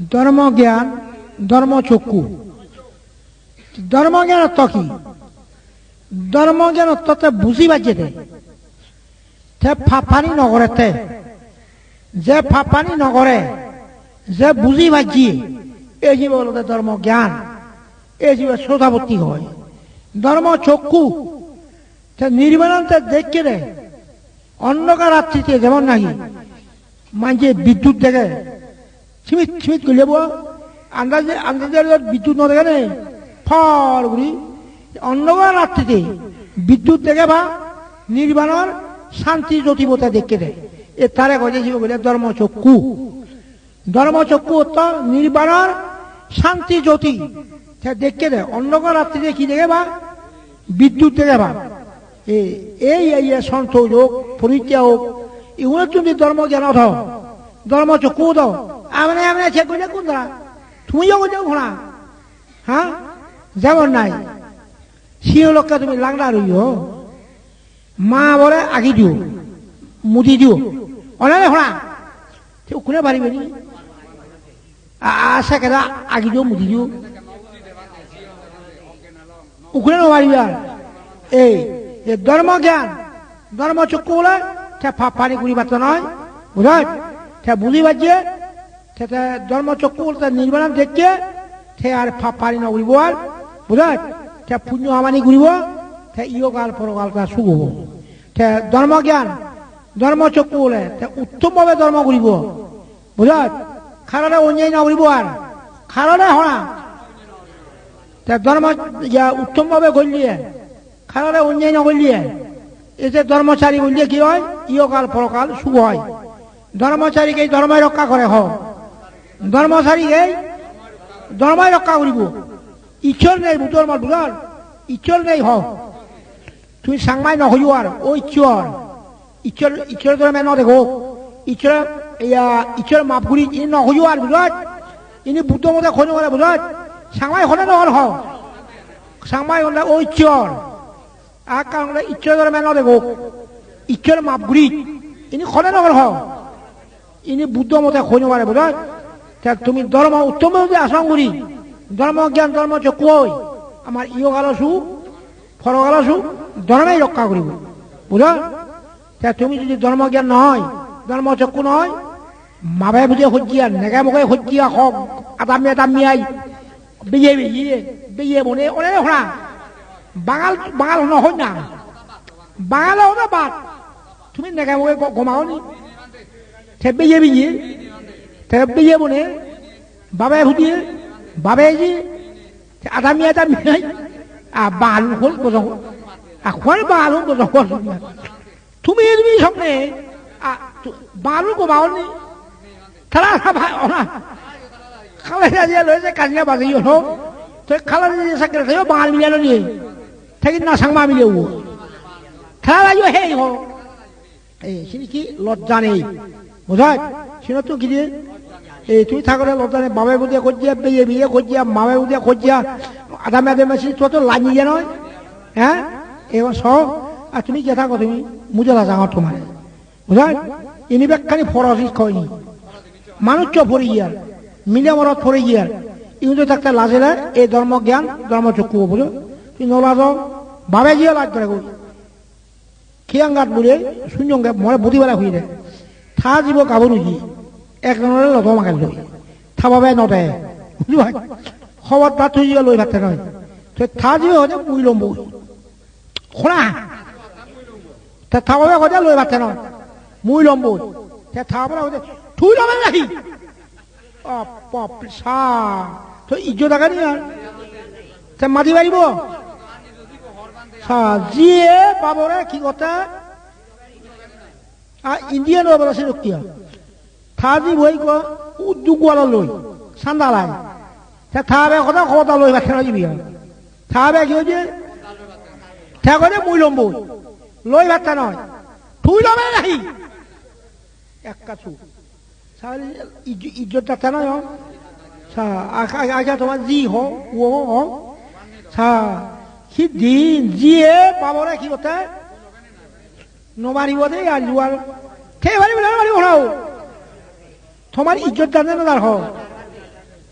ধর্মজ্ঞান ধর্মচক্ষু ধর্মজ্ঞান অর্থ কি ধর্মজ্ঞান অর্থতে বুঝি বাজেতে ফাফানি নগরেতে যে ফাফানি নগরে যে বুঝি বাজি এই জীব হল ধর্মজ্ঞান এই জীব শ্রোতাবর্তী হয় ধর্মচক্ষু নির্বাণান্তে দেখে রে অন্ধকার রাত্রিতে যেমন নাকি মাঝে বিদ্যুৎ দেখে ছিমিত ছিমিত করলে আন্দাজে আন্দাজে বিদ্যুৎ ন দেখে নেই ফল করি অন্ধকার রাত্রিতে বিদ্যুৎ দেখে বা নির্বাণর শান্তি জ্যোতিবতা দেখে দেয় এ তারে গজেছিল বলে ধর্মচক্ষু ধর্মচক্ষু অর্থ নির্বাণর শান্তি জ্যোতি দেখে দেয় অন্ধকার রাত্রিতে কি দেখে বা বিদ্যুৎ দেখে বা এই সন্ত হোক পরীক্ষা হোক এগুলো তুমি ধর্মজ্ঞান দাও ধর্মচক্ষু দাও আমনে আমনে চেক করলে কোন ধরা তুমিও যাও ঘোড়া হ্যাঁ যেমন নাই সিও লোককে তুমি লাগনা রইও মা বলে আগি দিও মুদি দিও অনালে ঘোড়া ওখানে পারিবে নি আসে কেদা আগি দিও মুদি দিও ওখানে নপারিবে আর এই ধর্মজ্ঞান ধর্মচক্ষু বলে ফাফানি করি পাত্র নয় বুঝায় বুঝি বাজে ধর্মচক্ষু বলতে নির্বাণ দেখছে সে আর ফাফানি নকরিব আর বুঝায় পুণ্য হামানি ঘুরিব ইয়কাল পরকাল তার সুখ হব ধর্মজ্ঞান ধর্মচক্ষু বলে উত্তম ভাবে ধর্ম করিব বুঝায় খারারে অন্যায় নকরিব আর খারারে হরা ধর্ম উত্তম ভাবে গলিয়ে খারারে অন্যায় নকরিয়ে এই যে ধর্মচারী বললে কি হয় ইয়কাল পরকাল সুখ হয় ধর্মচারীকে ধর্মই রক্ষা করে হ ধর্মচারীকে ধর্মই রক্ষা করিব ইচ্ছর নেই বুতর মার বুঝার ইচ্ছর নেই হ তুমি সাংমাই নহইও আর ও ইচ্ছর ইচ্ছর ইচ্ছর ধর্মে ন দেখো ইচ্ছর ইচ্ছর মাপগুড়ি ইনি নহইও আর বুঝার ইনি বুদ্ধ মতে খোঁজ করে বুঝার সাংমাই হলে নহল হ সাংমাই হলে ও ইচ্ছর আর কারণ ইচ্ছর ধর্মে ন দেখো ইচ্ছর মাপগুড়ি ইনি খলে নহল হ ইনি বুদ্ধ মতে খোঁজ করে বুঝার তুমি ধর্ম উত্তম যদি আশ্রম করি ধর্মজ্ঞান ধর্মচক্ষু হয় আমার ইয়কাল সুখ ফরকাল সুখ ধর্মেই রক্ষা করিব বুঝা তুমি যদি ধর্মজ্ঞান নহয় ধর্মচক্ষু নহয় মাবে বুঝে সজ্জিয়া নেগে মুখে সজ্জিয়া হক আদামিয়া দামিয়াই বেয়ে বেয়ে বেয়ে মনে অনেক হরা বাঙাল বাঙাল নহয় না বাঙালে হলে বাদ তুমি নেগে মুখে গমাও নি বেয়ে বেয়ে বেয়ে মনে বাবে সুধিয়ে বাবে যে আদামিয়া দামিয়াই বাল হল বোঝো এখন বাল হল বোঝো তুমি তুমি সামনে বালু কমাও নি খেলা খালা দিয়ে লইছে কাজিয়া বাজি হল তো খালা দিয়ে সাকরে থাকো বাঙাল মিলিয়ে নিয়ে থাকি না সাংমা মিলিয়ে খেলা লাগিও হেই হল এই সিনি কি লজ্জা নেই বোঝায় সিনো তো কি দিয়ে এই তুই থাকলে লজ্জা নেই বাবা বুঝিয়া খোঁজিয়া বেয়ে বিয়ে খোঁজিয়া মামা বুঝিয়া খোঁজিয়া আদামে আদামে তো লাগিয়ে নয় হ্যাঁ এবার সব আর তুমি কে থাকো তুমি মুজে লাজাঙ তোমার বুঝায় ইনি ব্যাখ্যানি ফরসি খয়নি মানুষ চ ফরে গিয়ার মিলে মরত ফরে গিয়ার ইউজে থাকতে লাজে না এই ধর্মজ্ঞান ধর্মচক্ষু বুঝো তুই নলাজ বাবে গিয়ে লাজ করে গই খিয়াঙ্গাত বলে শূন্যঙ্গে মরে বুধিবেলা হয়ে যায় থা জীব গাবো কি একজনের লত মাকে লই থাবাবে নদে বুঝবাই খবর তা তুই লই ভাতে নয় তো থা জীব হচ্ছে মুই লম্ব খোলা তা থাবাবে হচ্ছে লই ভাতে নয় মুই লম্ব তা থাবলা হচ্ছে তুই লবে নাহি সা তো ইজ্জত আগে নি আর তা মাতি পারিব যিয়ে পাবরে কি কথা ইন্ডিয়ান আছে রক্ষিয়া থাজি বই উদ্যোগওয়ালা লই সান্দালাই থাবে কথা খবরটা লই বা খেলা যাবি থাবে কি হয়েছে ঠেকে মুই লম্ব লই ভাতটা নয় তুই লবে নাহি এক কাছু ইজ্জত ডাক্তার নয় আগে তোমার জি হোক ও হোক সি দিন যিয়ে পাবরে কি কথা নমারিব দেই আর জুয়ার খেয়ে মারিব মারিব তোমার ইজ্জত জানে না তার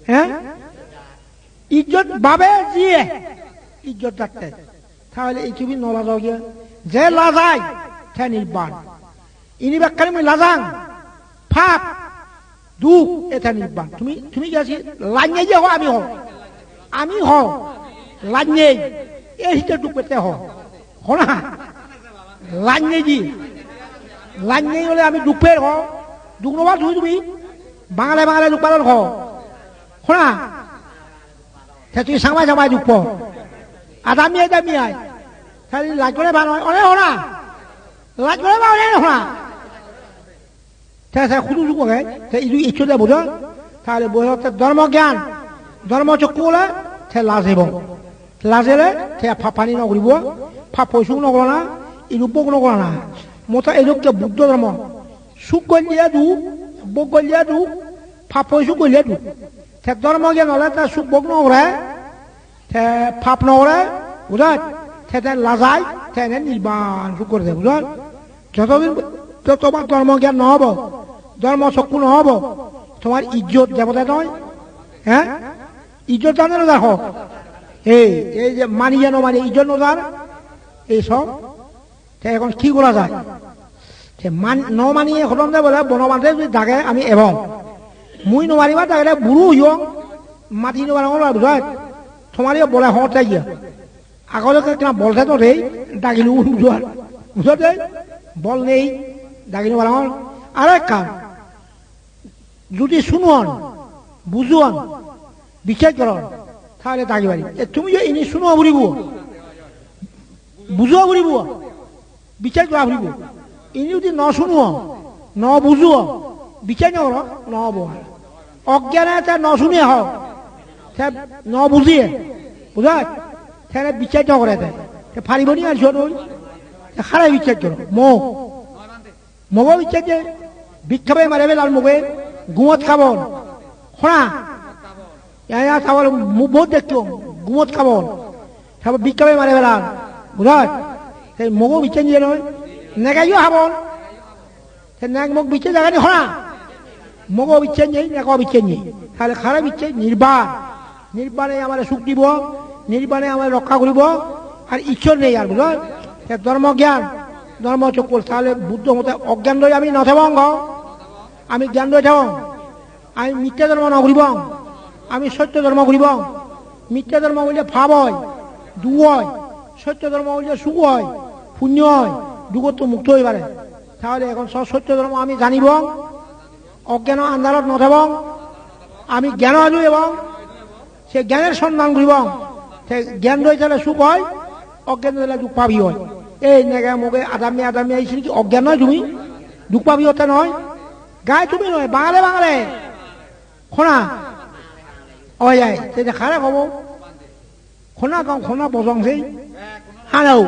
হ্যাঁ ইজ্জত বাবে জিয়ে ইজ্জত রাখতে তাহলে এই তুমি নলাজাও গিয়া যে লাজাই সে নির্বাণ ইনি ব্যাখ্যানি মই লাজাং ফাপ দুঃখ এটা নির্বাণ তুমি তুমি গেছি লাইনে যে আমি আমি লাইনে এই হিতে দুঃখ পেতে হনা লাইনে জি লাইনে হলে আমি দুঃখ পেয়ে দুঃখ নবা তুমি বাঙালে বাঙালে দুঃখ পালন হনা তুই সামাই সামাই দুঃখ আদামিয়াই দামিয়াই খালি লাজ করে ভাল হয় অনেক হনা লাজ করে বা অনেক হনা খুদু দুঃখ ইচ্ছুতে বোঝ তাহলে বোঝ ধর্মজ্ঞান ধর্মচক্ষু হলে সে লাজেব লাজেলে সে পানি নকরিব পয়সু নকর না ইরূপক নকর না মতো এরূপকে বুদ্ধ ধর্ম সুখ গলিয়ে দুখ বোক গলিয়ে দুখ পয়সু গলিয়ে দুখ সে ধর্মজ্ঞান হলে তার সুখ বোক নকরে সে ফাপ নকরে বুঝাত সে লাজাই সে নির্বাণ সুখ করে দেয় বুঝল যতদিন তোমার ধর্মজ্ঞান নহব ধর্মচক্ষু নহব তোমার ইজ্জত দেবতা নয় হ্যাঁ ইজ্জত জানে না দেখো এই যে মানিয়ে নমানি ইজ্জত নজার এইসব এখন কি করা যায় ন মানিয়ে খতম দে বলে বনবান্ধে যদি দাগে আমি এবং মুই নমানিবা দাগে বুড়ো হইও মাটি নমানো বুঝায় তোমার বলে হতে গিয়া আগলে কিনা বলতে তো রে দাগিলু বুঝার বুঝতে বল নেই দাগিনু বানাও আরেক কাম যদি শুনুন বুঝুন বিচার করন তাহলে দাগি বাড়ি তুমি যে ইনি শুনো বুড়িব বুঝুয়া বুড়িব বিচার করা বুড়িব ইনি যদি ন শুনুও ন বুঝুও বিচার নকর নহব অজ্ঞানে ন শুনিয়ে হোক ন বুঝিয়ে বুঝায় তাহলে বিচার নকরে ফারিব নি আর খারাই বিচার করো মগো বিচার যে ভিক্ষাবে মারে লাল মুখে গুমত খাবন খোঁড়া খাবার বহুত দেখতো গুমত খাবন তারপর ভিক্ষাবে মারে বেলাল বুঝায় সেই মগো বিচার নিয়ে নয় নেগাইও খাবন নেক মুখ বিচার জায়গানি খোঁড়া মগো বিচার নেই নেক বিচার নেই তাহলে খারাপ বিচার নির্বাণ নির্বাণে আমার সুখ দিব নির্বাণে আমার রক্ষা করিব আর ঈশ্বর নেই আর বুঝল ধর্মজ্ঞান ধর্মচক্ষু তাহলে বুদ্ধ মতে অজ্ঞান রয়ে আমি নথেব আমি জ্ঞান রয়ে থাক আমি মিথ্যা ধর্ম নকরিব আমি সত্য ধর্ম করিব মিথ্যা ধর্ম বললে ভাব হয় দু হয় সত্য ধর্ম বললে সুখ হয় পুণ্য হয় দুগত তো মুক্ত হয়ে পারে তাহলে এখন সত্য ধর্ম আমি জানিব অজ্ঞান আন্ধারত নথেব আমি জ্ঞান আজু এবং সে জ্ঞানের সন্ধান করিব সে জ্ঞান রয়ে তাহলে সুখ হয় অজ্ঞান দিলে দুঃখ পাবি হয় এই নেগা মুখে আদামি আদামি আইসি কি অজ্ঞান নয় তুমি দুঃখ পাবি হতে নয় গায়ে তুমি নয় বাঙালে বাঙালে খোনা ও যায় সেটা খারাপ হব খোনা কম খোনা বসং সেই হানাও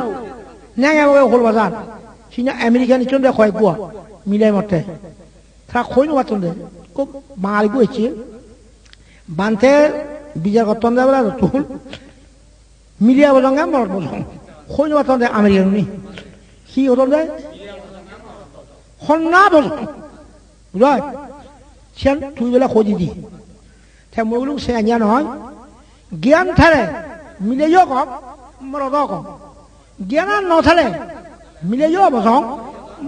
নেগা মুখে হল বাজার সিনা আমেরিকান ইচন দে খয় গুয়া মিলাই মতে তারা খই নো বাতন দে খুব বাঙালি গুয়েছে বানতে বিজার কতন দে বলে তুল মিলিয়া বসঙ্গে মরত বসং খই নো বাতন দে আমেরিকান নি কি হতন দে খন্না বসং বুঝাই সেন তুই বেলা খোঁজি দি তাই মই বলুন সে আনিয়া নহয় জ্ঞান থারে মিলেও কম মরদ কম জ্ঞান আর নথালে মিলেও বসং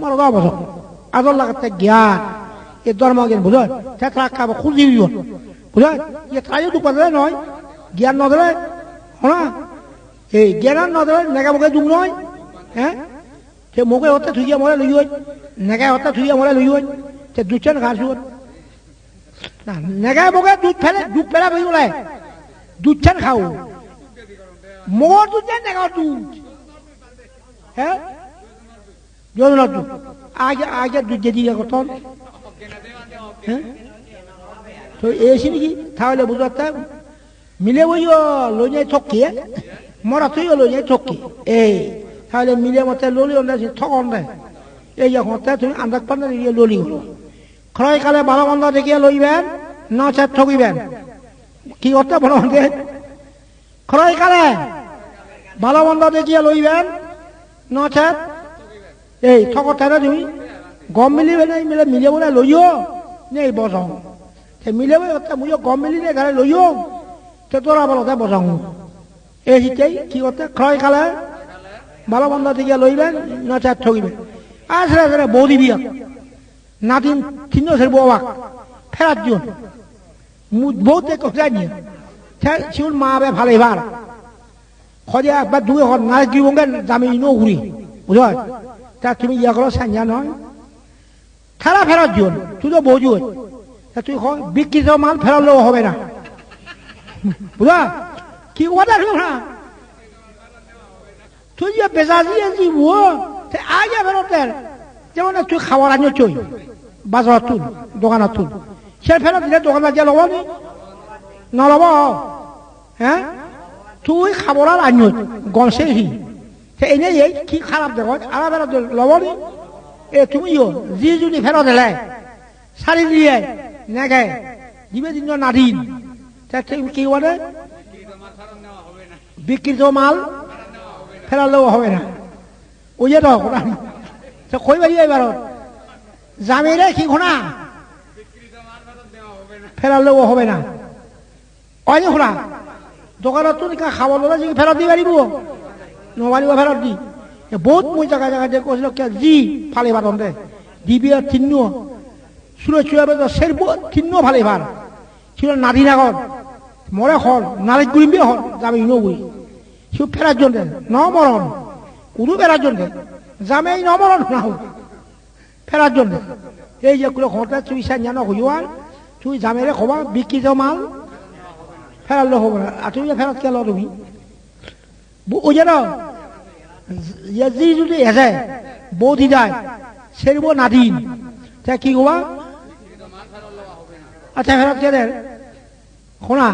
মরদ বসং আদর লাগাতে জ্ঞান এ ধর্ম জ্ঞান বুঝায় সে তারা খাব খুঁজি বুঝায় ইয়ে তাইও দুঃখ দিলে নয় জ্ঞান নদলে হনা এই জ্ঞান আর নদলে নেগা মুখে দুঃখ নয় হ্যাঁ সে মুখে হতে থুইয়া মরে লই হয় নেগা হতে থুইয়া মরে লই হয় সে দুচেন ঘাস না নেগা মুখে দুধ ফেলে দুধ ফেলা বই বলে দুধ চান খাও মোর দুধ চান নেগা দুধ হ্যাঁ যোজনার দুধ আগে আগে দুধ দিয়ে দিয়ে কত হ্যাঁ তো এসি নাকি তাহলে বুঝতে মিলে বইও লই যাই ঠকি মরা তুইও লই যাই ঠকি এই তাহলে মিলে মতে ললি অন্য ঠকন দেয় এই যখন তুমি আন্দাজ পান্না দিয়ে ললি হলো ক্রয় কালে ভালো মন্দ দেখিয়ে লইবেন নচেত ঠকিবেন কি করতে ভালো মন্দ ক্রয় কালে ভালো মন্দ দেখিয়ে লইবেন নচেত এই ঠকতে তুমি গম মিলিবে নাই মিলে মিলে বলে লইও নেই বসং মিলে মুজো গম মিলিনে ঘরে লইও তে তোরা বলতে বসাং এই হিতেই কি করতে ক্রয় কালে ভালো বন্ধ থেকে লইবেন নচার ঠকিবেন আসলে আসলে বৌদি বিয়া নাতিন তিন বউবাক ফেরার জন বউতে কোথায় নিয়ে শিউর মা বে ভালো এবার খদে একবার দুই হন না কি বঙ্গের দামি ইনো ঘুরি বুঝল তা তুমি ইয়া করো সাঞ্জা নয় খেলা ফেরার জন তুই তো বোঝো তা তুই বিকৃত মাল ফেরালেও হবে না বুঝা কি কথা না তুই যে বেজাজি আছি ও আগে ফেরতের যেমন তুই খাবার আনিও চই বাজার তুল দোকানত তুল সে ফেরত দিলে দোকানদার যে লব নি নলব হ্যাঁ তুই খাবার আর আনিও গমসে হি এনে এই কি খারাপ দেখো আর ফেরত লব নি এ তুমিও যি যদি ফেরত দিলে শাড়ি দিয়ে নেগে দিবে দিন না দিন কি বলে বিকৃত মাল ফেরালেও হবে না ওই যে তো কই বাড়ি এবার জামিরে কি ঘোনা ফেরালেও হবে না ওই যে ঘোনা দোকানত তো খাবার লোক ফেরত দিয়ে পারিব নবারিব ফেরত দি বহুত মই জায়গা জায়গা যে কৈছিল জি ফালে বাদন দে দিবি তিন্ন সুরে চুয়াবে সেরব তিন্ন ফালে ভার ছিল নাদিন আগত মরে হল নারী গুড়িম্বে হল যাবে নবই সে ফেরার জন্য নমরণ কোনো ফেরার জন্য জামে নমরণ না হোক ফেরার জন্য এই যে কোনো ঘটনা তুই জানো হইয়ার তুই জামেরে খবা বিকৃত মাল ফেরালে হব না আর তুমি ফেরত কেল তুমি ওই যেন যি যদি এসে বৌদি যায় সেরব নাদিন তা কি হবা আচ্ছা ফেরত কে দেয় শোনা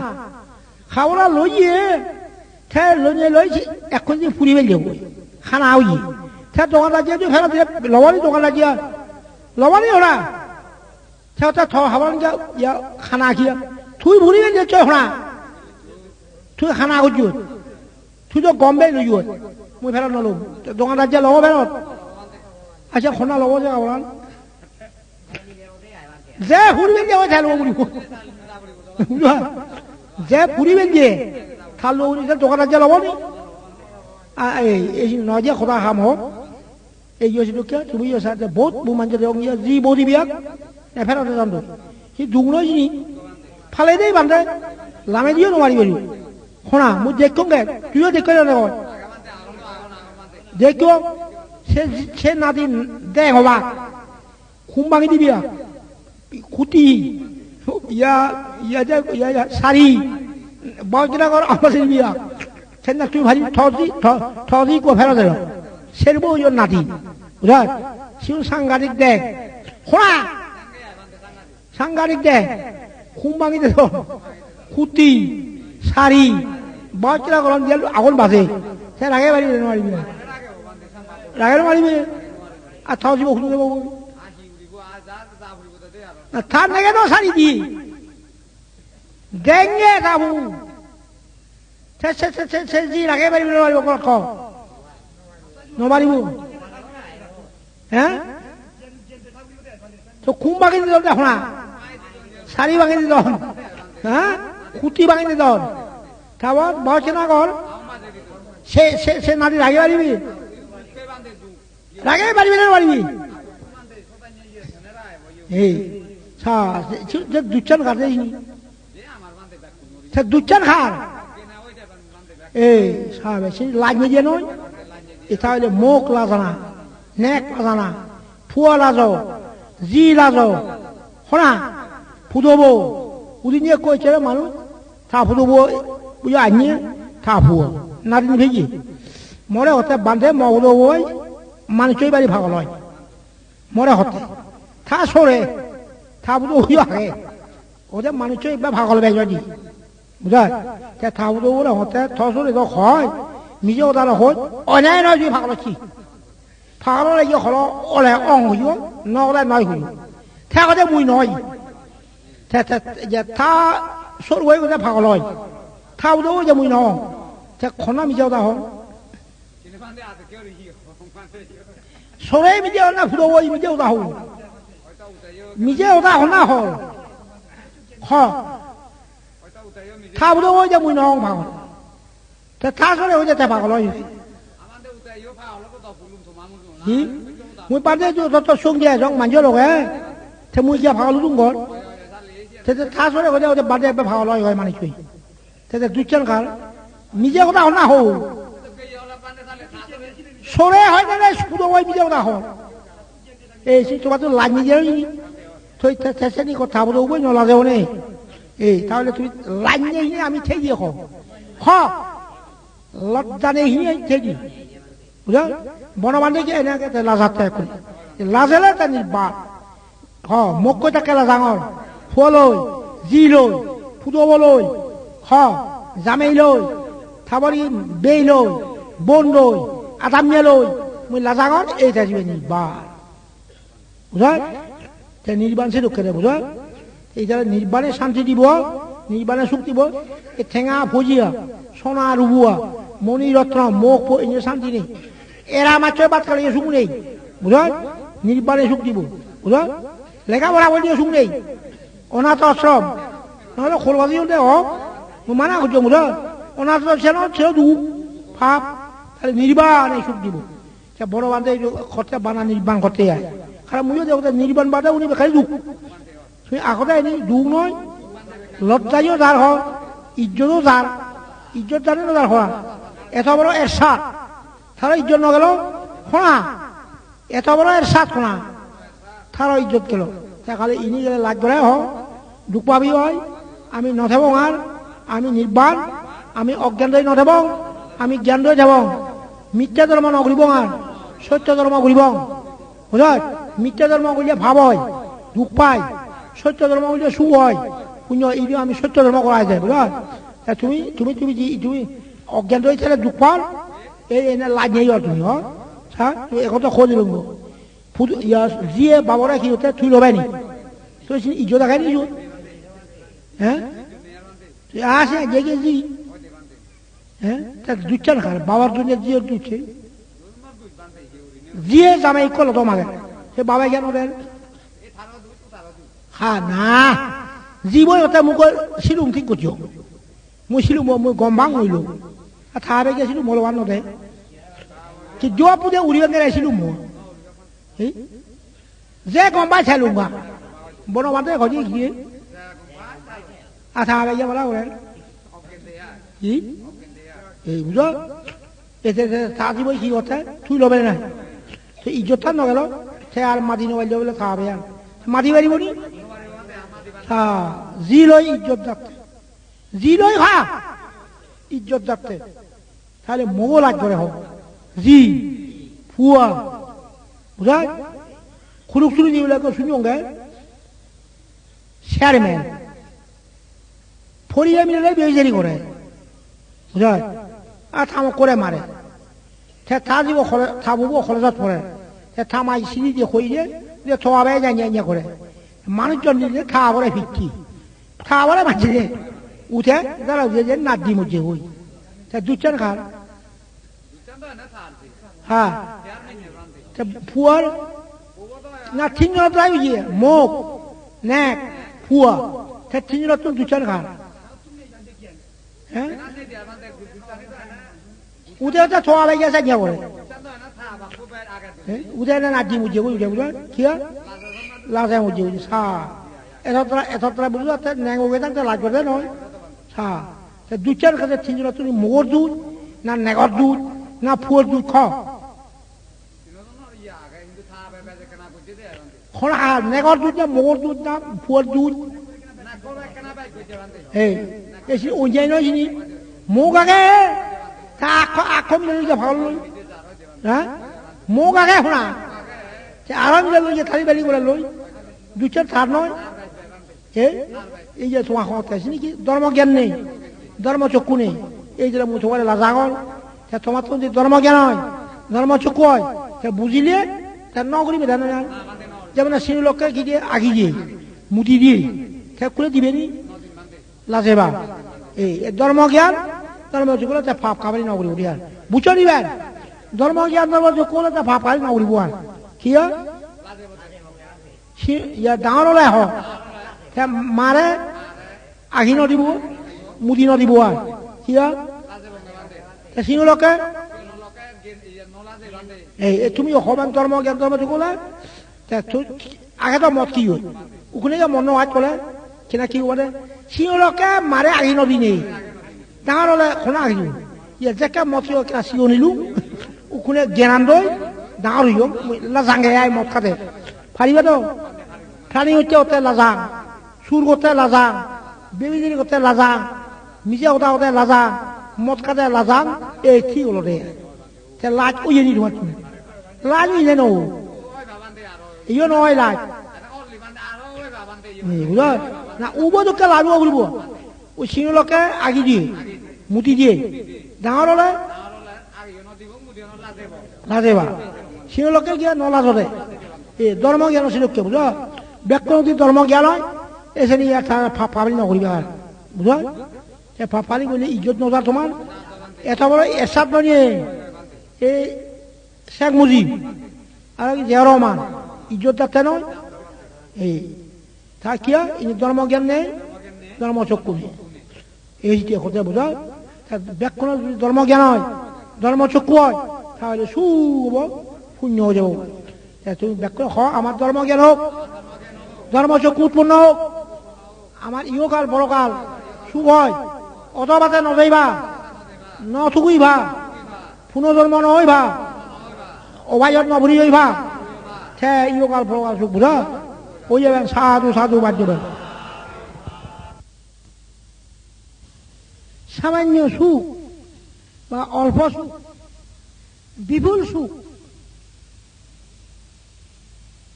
খাওয়া লইয়ে লইছি এখন যে ফুরিবে যাব খানা হই সে দোকানদার যে ফেরত লবানি দোকানদার যে লবানি ওরা সে হাবান যা খানা খিয়া তুই ফুরিবে যে চয় শোনা তুই খানা করছ তুই তো গম বে লইব মই ফেরত নলম দোকানদার যে লব ফেরত আচ্ছা শোনা লব যে আবার যে ফুরিবে যে ওই লব বুড়ি যে ফুরিবেন যে খালো দোকানত যে লব নি এই নয় যে সদা কাম হোক এই কে তুমি বহুত মানুষ যি বৌদি বিয়াক এফেরতে যাম সি দুগুলো জিনি ফালে দেই বান্ধে লামে দিও নোৱাৰি বলি শোনা মই দেখো গে তুইও দেখো দেখো সে নাদি দে হবা খুম ভাঙি দিবি খুঁটি ইয়া শাড়ি বজরাগর আমাদের বিয়া সেদিন তুই ভারি ঠদি কো ফেরত দিল সেরব ওই নাতি বুঝার সিউ সাংঘাতিক দেখ খোড়া সাংঘাতিক দেখ খুম ভাঙি দিল খুঁটি শাড়ি বজরাগর দিয়ে আগুন বাজে সে রাগে বাড়ি মারিবি না রাগের মারিবি আর থাও দিব খুঁজে দেবো তার নাকি তো শাড়ি দি দেঙ্গে যাবো সে যি রাগে পারিব নোৱাৰিব ক নোৱাৰিব হ্যাঁ তো খুম ভাঙি দিল শুনা শাড়ি ভাঙি দিল হ্যাঁ খুঁটি ভাঙি দিল তারপর বচনা কর সে নাতি রাগে পারিবি রাগে পারিবি না পারিবি এই দুচ্ছান খাতে দুচ্ছান খার এই সাবে লাগবে যে নয় এটা হইলে মুখ লাজানা নেক লাজানা ফুয়া লাজ জি লাজ শোনা ফুদব উদিনিয়ে কইছে মানুষ থা ফুদব বুঝে আনিয়ে থা ফুয় নাদিন ভেজি মরে হতে বান্ধে মগদব মানুষই বাড়ি ভাগ লয় মরে হতে থা সরে থা বুধ হইয়া আগে ওদের মানুষই বা ভাগল বেজি বুঝা থা বুধ বলে হতে থসরে তো হয় নিজে ওদার হয় অন্যায় নয় যদি ভাগলছি ভাগল লাগি হল ওলে অং হইব নলে নয় হইব থা কথা মুই নয় থা সর হয়ে গেছে ভাগল হয় থা বুধ যে মুই নয় খনা মিজে ওদা হল সরে মিজে না ফুদ মিজে ওদা হল মিজে ওদা হনা হল 타보도 오자 뭐 나온 방어. 타소리 오자 대 방어 이. 이? 뭐 빠데 저 송제 정 만져로 게. 대 무이야 방어 누군 걸. 대 타소리 오자 빠데 방어 이거 많이 줘. 대 두천 갈. 미제고다 혼나 호. 소래 하는데 수도와 미제고다 호. 에이 저것도 라니제니. তোই তেসেনি কথা বলবো বই নলা দেও নে এই তাহলে তুমি লাইনে হিনে আমি ঠেকি হ লজ্জা নেই হিনে ঠেকি বুঝা বনবান্ধে কি এনেকে লাজাতে এখন লাজেলে তা নিবা হ মক্কো তাকে লাজাঙর ফুলই জিলই ফুদবলই হ জামেইলই থাবরি বেইলই বনলই আদামিয়ালই মই লাজাঙর এই যাইবে নিবা বুঝা নির্বাণ সে দুঃখে বুঝা এই যারা নির্বাণে শান্তি দিব নির্বাণে সুখ দিব এই ঠেঙা ভজিয়া সোনা রুবুয়া মণিরত্ন মুখ এনে শান্তি নেই এরা মাত্র বাদ করে সুখ নেই বুঝা নির্বাণে সুখ দিব বুঝা লেখাপড়া বলিয়ে সুখ নেই অনাথ আশ্রম নাহলে খোলবাজি হতে হোক মানা করছো বুঝা অনাথ আশ্রম ছেড়ে দু ভাব তাহলে নির্বাণে সুখ দিব বড় বান্ধে খরচা বানা নির্বাণ করতে যায় কারণ মুঝে দেখো নির্বাণ বাদে উনি খালি দুঃখ তুমি আগতে এনে দুঃখ নয় লজ্জাইও যার হয় ইজ্জতও যার ইজ্জত জানে না যার হওয়া এত বড় এরশাদ তারা ইজ্জত নগেল শোনা এত বড় এরশাদ শোনা তারা ইজ্জত গেল তাহলে ইনি গেলে লাজ ধরে হোক দুঃখ পাবি হয় আমি নথেব আর আমি নির্বাণ আমি অজ্ঞান দই নথেব আমি জ্ঞান দই যাব মিথ্যা ধর্ম নগরিব আর সত্য ধর্ম ঘুরিব বুঝা মিথ্যা ধর্ম করলে ভাব হয় দুঃখ পায় সত্য ধর্ম করলে সুখ হয় পুণ্য এই আমি সত্য ধর্ম করা যায় বুঝা তুমি তুমি তুমি তুমি অজ্ঞান রয়েছে দুঃখ পাও এই এনে লাজ নেই তুমি হ্যাঁ তুমি একথা খোঁজ লব যিয়ে বাবরা কি হতে তুই লবে নি তুই ইজ্জত দেখাই নিছো হ্যাঁ আসে জেগে জি হ্যাঁ তা দুচ্ছান খার বাবার জন্য জিয়ে দুচ্ছে যিয়ে জামাই কল তোমাকে সে বাবাই কেন দেন হা না জীবন ওটা মোক শিলুম ঠিক করছো মই শিলুম মই গম্বাং হইল থাবে গেছিলো মলবান নদে কি জোয়া পুজে উড়িয়ে গেছিলো মো যে গম্বাই চাইলুম গা বনবান্ধে ঘজি গিয়ে থাবে গিয়ে বলা ওরে কি এই বুঝো এতে তা জীবই কি কথা তুই লবে না ইজ্জত ন গেল সে আর মাটি নবাইল বলে খাওয়াবে আর মাটি বাড়িব নি জি লই ইজ্জত যাচ্ছে জি লই খা ইজ্জত যাচ্ছে তাহলে মোগল আজ করে হোক জি ফুয়া বুঝা খুলুক শুরু যেগুলো শুনি গে চেয়ারম্যান ফরিয়া মিলে বেজারি করে বুঝা আর থামক করে মারে তা দিব থাবব খরচত পড়ে থামাই সিঁড়ি দিয়ে খইলে যে থাবে জানিয়ে করে মানুষজন দিলে খাওয়া করে ফিরছি খাওয়া করে মাঝে উঠে দাঁড়াও যে নাদি মধ্যে হই তা দুচ্ছান খার হ্যাঁ ফুয়ার না তিনজন প্রায় গিয়ে মুখ নেক ফুয়া তিনজন তুমি দুচ্ছান খার হ্যাঁ উদে তো ছোয়া লাগে গিয়ে করে উদে না নাদি মধ্যে উঠে বুঝলো কি লাজায় মধ্যে বুঝি সা এতটা বুঝলো ন্যাঙ্গ হয়ে থাকতে লাজ করবে নয় সা দুচ্ছার কাছে তিনজন তুমি মোগর দুধ না নেগর দুধ না ফুয়ার দুধ নেগর দুধ না মোগর দুধ না ফুয়ার দুধ এই ওই যাই নয় চিনি মোক আগে তা আখ মিলে ভাল লই হ্যাঁ মোক আগে শুনা আরাম লই যে থালি বালি করে লই দুচ্ছার থার নয় এই যে তোমার ক্ষমতা আছে নাকি ধর্ম জ্ঞান নেই ধর্ম চক্ষু নেই এই যে তোমার লাজাগল তোমার তো ধর্ম জ্ঞান হয় ধর্ম চক্ষু হয় বুঝিলে তার নগরী বেধান যেমন সিঁড়ি লোককে কি দিয়ে আগি দিয়ে মুটি দিয়ে খুলে দিবে নি লাজেবা এই ধর্ম জ্ঞান ধর্ম চক্ষু হলে ফাপ খাবারই নগরী উঠি আর বুঝো নিবেন ধর্ম জ্ঞান ধর্ম চক্ষু হলে ফাপ খাবারই নগরী আর কি ডাঙর হলে হোক মারে আহি নদিব মুদি নদিব আর কি সিংহলোকে এই তুমি অসমান ধর্ম জ্ঞান ধর্ম কলা আগে তো মত কি হল ওখানে মন হাত কলে কিনা কি বলে সিংহলোকে মারে আহি নদী নেই ডাঙর হলে খোনা আহিল যেকে মত কিনা সিও নিলু ওখানে জ্ঞান দই ডাঙর হইল লাজাঙ্গে আই মদ খাতে পারিবা তো প্রাণী হইতে হতে লাজাং সুর করতে লাজাং বেবিদিনী করতে লাজাং নিজে কথা করতে লাজাং মদ খাতে লাজাং এই কি হলো রে লাজ উইয়ে নি তোমার তুমি লাজ উইলে নো ইয়ে নয় লাজ বুঝল না উবদকে লাজু বলব ওই সিংহলোকে আগি দিয়ে মুটি দিয়ে ডাঙর হলে লাজেবা সিংহলোকে গিয়ে নলাজরে এই ধর্ম জ্ঞান সিলকে বুঝল ব্যক্তি ধর্ম জ্ঞান হয় এসে নিয়ে পাবলি নকরিবা আর বুঝল পালি বলে ইজ্জত নজা তোমার এত বড় এরশাদ বানিয়ে এই শেখ মুজিব আর জিয়া রহমান ইজ্জত দাতে নয় এই তা কিয়া ধর্ম জ্ঞান নেই ধর্ম চক্ষু নেই এই যে কথা বুঝল ব্যাখ্যান যদি ধর্ম জ্ঞান হয় ধর্ম চক্ষু হয় তাহলে শুভ শূন্য হয়ে যাব তুমি ব্যাখ্যা আমার ধর্ম জ্ঞান হোক ধর্ম চক্ষু উৎপন্ন হোক আমার ইহকাল বড়কাল সুখ হয় অতবাতে নযাইবা নথুকুইবা পুনর্জন্ম নহইবা অবায়ত নভরি হইবা সে ইহকাল বড়কাল সুখ বুঝা ওই যাবেন সাধু সাধু বাদ দেবেন সামান্য সুখ বা অল্প সুখ বিপুল সুখ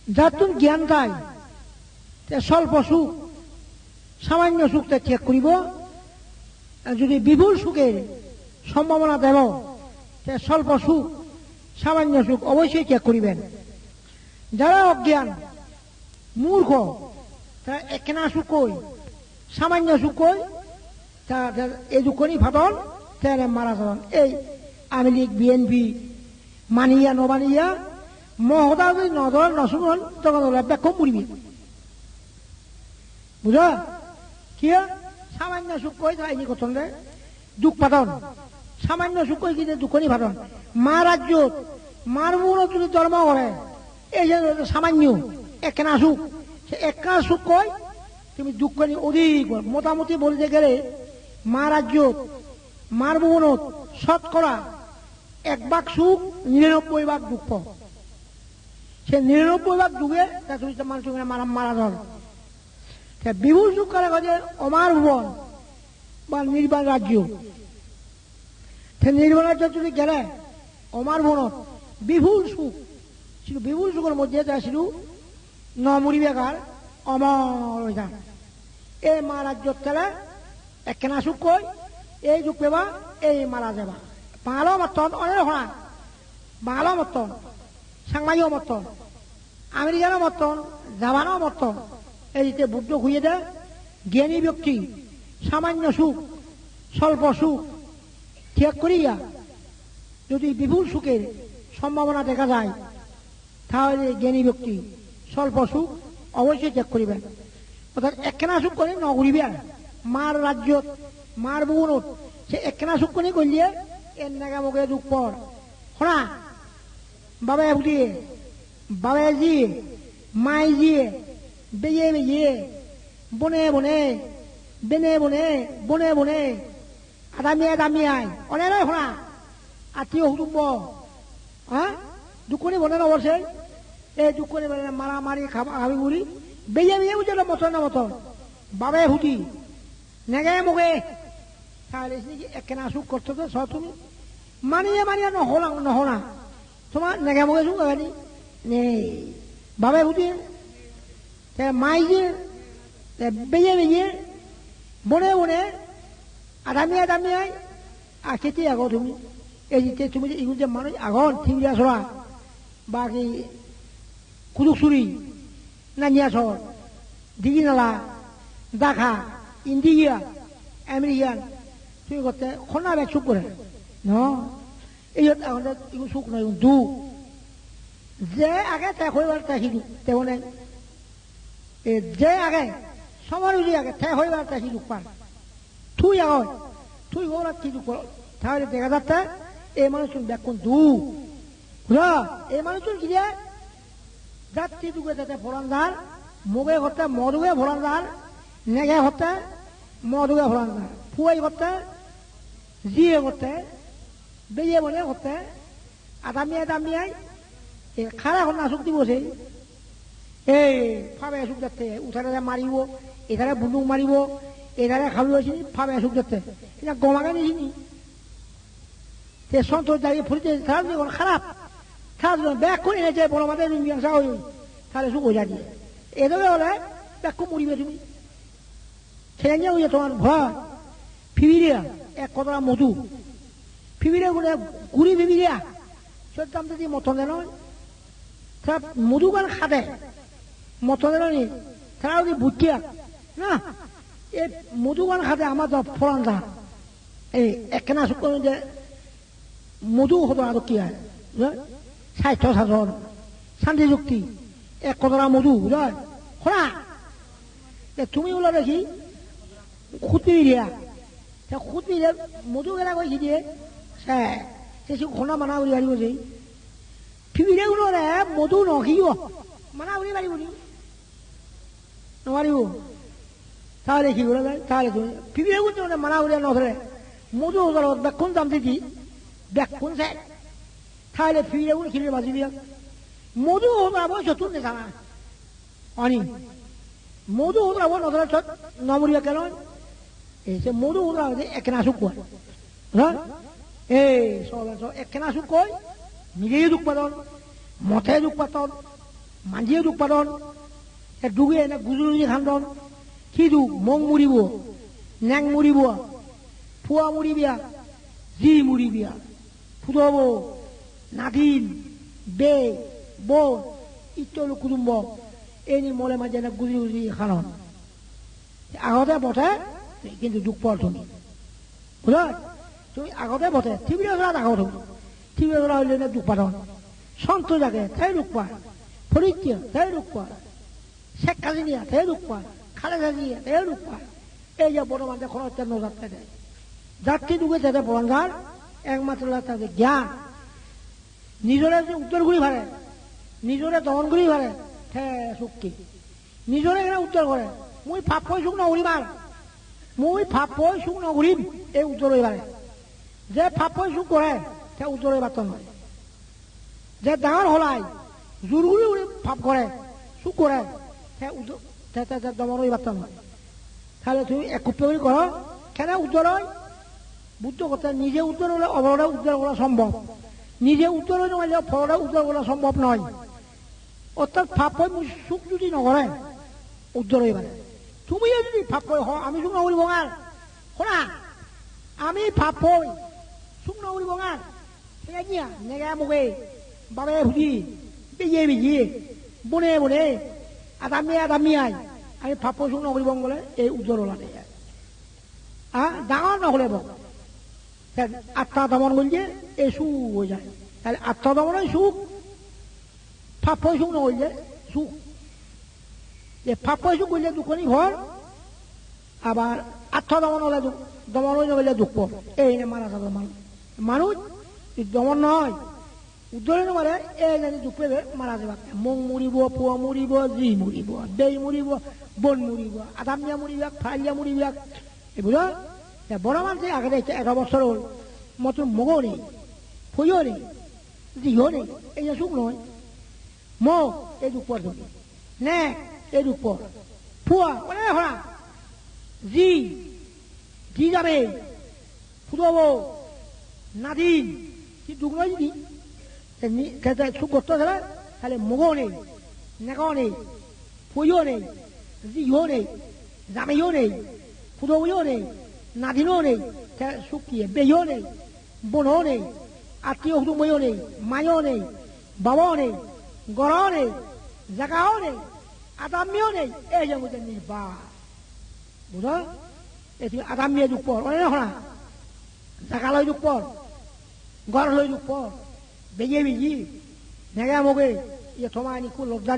যার তুমি জ্ঞান তাই স্বল্প সুখ সামান্য সুখটা চেক করিব যদি বিপুল সুখের সম্ভাবনা দেব স্বল্প সুখ সামান্য সুখ অবশ্যই চেক করিবেন যারা অজ্ঞান মূর্খ তারা একনা সুখ কই সামান্য সুখ কই এই দুঃখনি ফাটল তাহলে মারা যাবেন এই আওয়ামী লীগ বিএনপি মানিয়া নবানিয়া মহদা যদি নদল নশুনল তখন ব্যাখ্যা পড়বি বুঝ কি সামান্য সুখ কই তাই কথন রে দুঃখ পাতন সামান্য সুখ কই কিন্তু দুঃখনি ফাটন মা রাজ্য মার মূল যদি ধর্ম করে এই যে সামান্য একনা সুখ সে একনা সুখ কই তুমি দুঃখনি অধিক মোটামুটি বলতে গেলে মা রাজ্য মার মূলত শতকরা 1 ভাগ সুখ 99 ভাগ দুঃখ সে 99 ভাগ ডুবে তা তুমি মানুষ মারা ধর বিপুল সুখ করে যে অমার ভুবন বা নির্বাণ রাজ্য নির্বাণ রাজ্য যদি গেলে অমার ভুবন বিপুল সুখ ছিল বিপুল সুখের মধ্যে ছিল নমরি বেকার অমর হয়ে যান এই মা রাজ্য তেলে একখানা সুখ কই এই যুগ পেবা এই মারা যাবা বাঙালো মতন অনেক হনা বাঙালো মতন সাংমাইও মতন আমেরিকানো মতন জাপানো মতন এই যে বুদ্ধ খুঁজে দেয় জ্ঞানী ব্যক্তি সামান্য সুখ স্বল্প সুখ ত্যাগ করিয়া যদি বিপুল সুখের সম্ভাবনা দেখা যায় তাহলে জ্ঞানী ব্যক্তি স্বল্প সুখ অবশ্যই ত্যাগ করিবেন অর্থাৎ একখানা সুখ করে নগরিবে মার রাজ্য মার বউনত সে একখানা সুখ করে করলিয়ে এর নাগা মুখে দুঃখ পর শোনা বাবা বুঝিয়ে বাবা জিয়ে মাই জিয়ে বেয়ে বেয়ে বনে বনে বেনে বনে বনে বনে আদামিয়ায় দামিয়ায় অনেক শোনা আত্মীয় কুটুম্ব হ্যাঁ দুঃখনি বনে নবসে এই দুঃখনি বনে মারামারি খাবি বুড়ি বেয়ে বেয়ে বুঝে মতন না মতন বাবায় হুটি নেগায় মুখে তাহলে একখানা সুখ করতে তো সব তুমি মানিয়ে মানিয়ে নহনা তোমার নেগা মুখে সুখ আনি নেই বাবায় হুটি মাই যে বেয়ে বেয়ে বনে বনে আদামিয়ায় দামিয়ায় আর কেটে আগো তুমি এই যে তুমি যে ইগুলো যে মানুষ আগন থিংরিয়া ছড়া বা কি কুদুকসুরি নানিয়া ছড় দিঘিনালা দাখা ইন্ডিয়া আমেরিকান তুমি করতে খনা ব্যাগ সুখ করে ন এই এগুলো সুখ নয় দু যে আগে ত্যাগ হইবার ত্যাগ শিখু তেমন যে আগে সময় আগে ঠে হয়ে বেড়াতে কি দুঃখ পায় তুই এখন তুই ওরা কি দুঃখ তাহলে দেখা যাচ্ছে এই মানুষজন দেখুন দু বুঝা এই মানুষজন কি যে যাত্রী দুগে যাতে ফোরানদার মুগে হতে মধুগে ফোরানদার নেগে হতে মধুগে ফোরানদার ফুয়াই হতে জিয়ে হতে বেয়ে বলে হতে আদামিয়াই এই খারা হন আসুক দিবসে এই ফাবে আসুক যাচ্ছে উঠারে মারিব এধারে বুন্দুক মারিব এধারে খাবি চিনি ফাবে আসুক যাচ্ছে এটা গমাকে দিছিনি সে সন্তোষ দাঁড়িয়ে ফুরিতে খারাপ যখন খারাপ খারাপ যখন ব্যাগ করে এনেছে বড় মাথায় মীমাংসা হই তাহলে সুখ হয়ে যাচ্ছে এদেরকে হলে ব্যাগ খুব মরিবে তুমি ছেলে নিয়ে হইয়া তোমার ভয় ফিবিরিয়া এক কতটা মধু ফিবিরে ঘুরি ফিবিরিয়া সে দাম যদি মতন দেন মধু গান খাদে মতন দেন নি তারা যদি বুঝিয়া না এই মধু গান খাদে আমার তো ফোরান দা এই একখানা শুক্র যে মধু হতো আরো কি হয় সাহিত্য শাসন শান্তি যুক্তি এক কতটা মধু বুঝয় খোলা তুমি ওলা দেখি খুঁতবি দিয়া খুঁতবি মধু গেলা কইছি দিয়ে সে খোনা মানা উড়ি পারিব যে ফিবিরে গুণরে মধু নখিব মানা উড়ি পারিব নি নোৱাৰিব তাহলে কি করে তাহলে তুমি ফিবিরে গুণ মানা উড়িয়া নধরে মধু বেক্ষণ দাম দিদি বেক্ষণ সে তাহলে ফিরে গুণ খিলে বাজিবি মধু হবো চতুর নে জানা অনি মধু হবো নধরে চত নমরিয়া কেন এই সে মধু হবো একনা সুখ কয় এই সব একনা সুখ কয় নিজেই দুঃখ পাতন মথে দুঃখ পাতন মাঞ্জিয়ে দুঃখ পাতন ডুগে এনে গুজুরি খান্দন কি দুখ মং মুড়িব ন্যাং মুড়িব ফুয়া মুড়িবিয়া জি মুড়িবিয়া ফুদব নাদিন বে বৌ ইত্যাদি কুটুম্ব এনি মলে মাঝে না গুজরি গুজরি খানন আগতে বটে কিন্তু দুঃখ পর তুমি বুঝল তুমি আগতে বটে টিভির আগত তুমি টিভির হইলে না দুঃখ পাতন সন্ত জাগে তাই দুঃখ পায় ফরিদ্দিয়া তাই দুঃখ পায় শেখ হাসিনা তাই দুঃখ পায় খালেদা জিয়া তাই দুঃখ পায় এই যে বড় মানুষের খরচ নজারতে দেয় যাত্রী দুগে যাতে বরঙ্গার একমাত্র তাদের জ্ঞান নিজরে যে উত্তর ঘুরি ভারে নিজরে দমন ঘুরি ভারে ঠে সুখী নিজরে এখানে উত্তর করে মুই ফাপ পয় সুখ নঘুরিবার মুই ফাপ পয় সুখ নঘুরিম এই উত্তর হইবারে যে ফাপ পয় সুখ করে সে উত্তর হইবার নয় যে ডাঙর হলাই জোরগুলি উড়ি ফাপ করে সুখ করে সে দমন হইবার নয় তাহলে তুমি একত্র করে করো কেন উত্তর হয় বুদ্ধ কথা নিজে উত্তর হলে অপরটা উত্তর করা সম্ভব নিজে উত্তর হলে ফলটা উত্তর করা সম্ভব নয় অর্থাৎ ফাপ সুখ যদি নকরে উত্তর হয়ে পারে তুমি যদি ফাপ আমি সুখ নকরি বঙার শোনা আমি ফাপ সুখ নকরি বঙার সেগিয়া নেগা মুগে বাবে ভুজি বেজিয়ে বেজিয়ে বনে বনে আদামিয়াই আমি ফাপ সুখ নকরি বং বলে এই উত্তর ওলাতে ডাঙর নহলে বং আত্মা দমন করলে এই সুখ হয়ে যায় তাহলে আত্মা দমন সুখ ফাপ সুখ নকরলে সুখ যে ফাপ সুখ করলে দুঃখনি ঘর আবার আত্মা দমন হলে দমন হয়ে নকরলে দুঃখ এই মারা যাবে মানুষ দমন নয় উদ্দরে নমারে এই জানি দুঃখ পেবে মারা যাবে মং মরিব পুয়া মরিব জি মরিব দেই মরিব বন মরিব আদামিয়া মরিব ফাইলিয়া মরিব এই বুঝল বড় মানুষ আগে 11 বছর হল মতন মগও নেই ফুইও নেই জিও নেই এই সুখ নয় মগ এই দুঃখ পর তুমি নে এই দুঃখ পর ফুয়া অনেক হরা জি যাবে ফুদব নাদিন কি দুঃখ নয় যদি সুখ করতে গেলে তাহলে মগও নেই নেগাও নেই ফুইও নেই জিও নেই জামাইও নেই ফুদবইও নেই নাদিনও নেই সুখ কি বেইও নেই বোনও নেই আত্মীয় কুটুম্বও নেই মায়ও নেই বাবাও নেই গড়াও নেই জায়গাও নেই আদামিও নেই এই যে বুঝে নির্বা বুঝ এই আদামিয়ে যুগ পর অনেক হরা জায়গা লয় যুগ পর গড় লয় যুগ পর বেজিয়ে বেজি নেগা মগে ইয়ে থমা নিকু লজ্জার